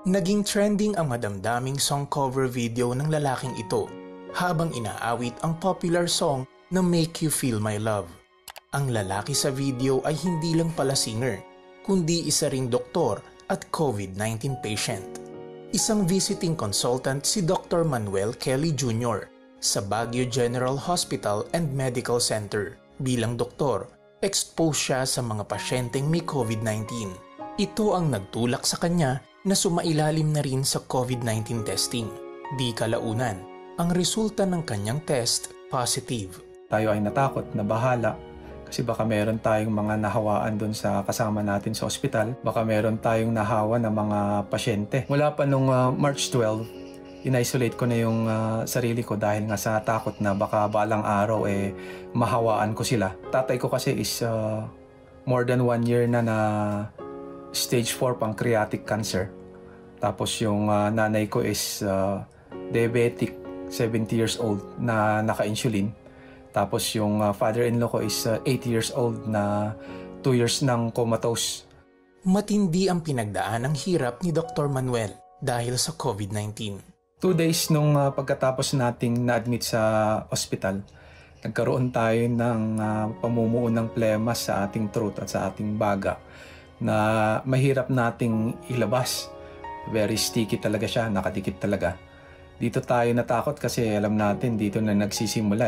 Naging trending ang madamdaming song cover video ng lalaking ito habang inaawit ang popular song na Make You Feel My Love. Ang lalaki sa video ay hindi lang pala singer, kundi isa ring doktor at COVID-19 patient. Isang visiting consultant si Dr. Manuel Kelly Jr. sa Baguio General Hospital and Medical Center. Bilang doktor, exposed siya sa mga pasyenteng may COVID-19. Ito ang nagtulak sa kanya na sumailalim na rin sa COVID-19 testing. Di kalaunan, ang resulta ng kanyang test positive. Tayo ay natakot, nabahala, kasi baka meron tayong mga nahawaan doon sa kasama natin sa ospital. Baka meron tayong nahawa ng mga pasyente. Mula pa nung March 12, in-isolate ko na yung sarili ko dahil nga sa takot na baka balang araw mahawaan ko sila. Tatay ko kasi is more than 1 year na stage 4 pancreatic cancer. Tapos yung nanay ko is diabetic, 70 years old na naka-insulin. Tapos yung father-in-law ko is 80 years old na 2 years nang comatose. Matindi ang pinagdaan ng hirap ni Dr. Manuel dahil sa COVID-19. 2 days nung pagkatapos nating na-admit sa ospital, nagkaroon tayo ng pamumuo ng plema sa ating throat at sa ating baga na mahirap nating ilabas. Very sticky talaga siya, nakadikit talaga. Dito tayo natakot kasi alam natin dito na nagsisimula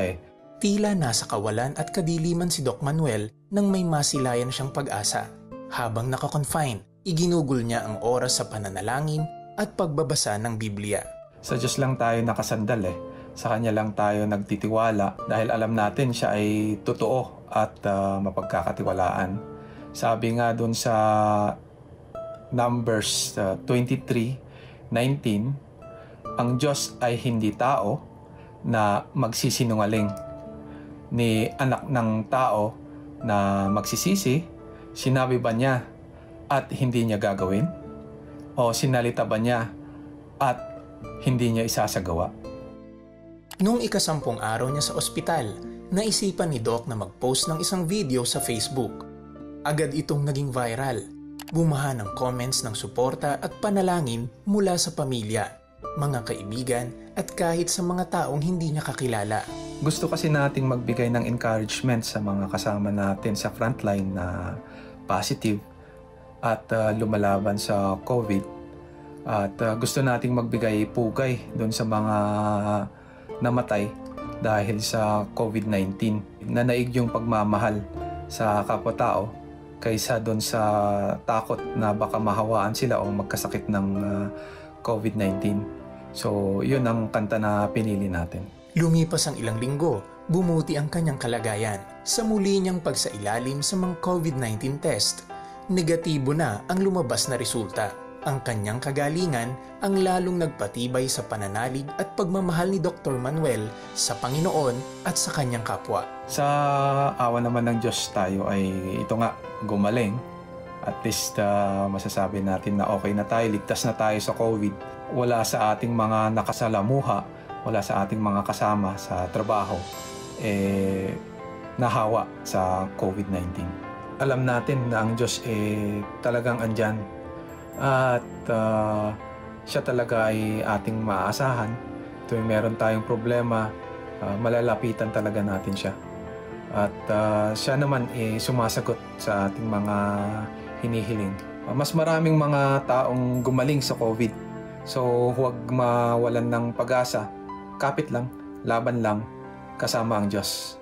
Tila nasa kawalan at kadiliman si Doc Manuel nang may masilayan siyang pag-asa. Habang nakakonfine, iginugol niya ang oras sa pananalangin at pagbabasa ng Biblia. Sa Diyos lang tayo nakasandal Sa Kanya lang tayo nagtitiwala dahil alam natin siya ay totoo at mapagkakatiwalaan. Sabi nga doon sa Numbers 23:19, ang Diyos ay hindi tao na magsisinungaling, ni anak ng tao na magsisisi. Sinabi ba niya at hindi niya gagawin? O sinalita ba niya at hindi niya isasagawa? Nung ika-10 araw niya sa ospital, naisipan ni Doc na mag-post ng isang video sa Facebook. Agad itong naging viral. Bumaha ng comments ng suporta at panalangin mula sa pamilya, mga kaibigan at kahit sa mga taong hindi niya kakilala. Gusto kasi nating magbigay ng encouragement sa mga kasama natin sa frontline na positive at lumalaban sa COVID. At gusto nating magbigay pugay doon sa mga namatay dahil sa COVID-19. Nanaig yung pagmamahal sa kapwa-tao kaysa doon sa takot na baka mahawaan sila o magkasakit ng COVID-19. So, yun ang kanta na pinili natin. Lumipas ang ilang linggo, bumuti ang kanyang kalagayan. Sa muli niyang pagsailalim sa mga COVID-19 test, negatibo na ang lumabas na resulta. Ang kanyang kagalingan ang lalong nagpatibay sa pananalig at pagmamahal ni Dr. Manuel sa Panginoon at sa kanyang kapwa. Sa awa naman ng Diyos tayo ay ito nga, gumaling. At least masasabi natin na okay na tayo, ligtas na tayo sa COVID. Wala sa ating mga nakasalamuha, wala sa ating mga kasama sa trabaho, nahawa sa COVID-19. Alam natin na ang Diyos talagang andyan. At siya talaga ay ating maaasahan. Tuwing meron tayong problema, malalapitan talaga natin siya. At siya naman sumasagot sa ating mga hinihiling. Mas maraming mga taong gumaling sa COVID. So huwag mawalan ng pag-asa. Kapit lang, laban lang, kasama ang Diyos.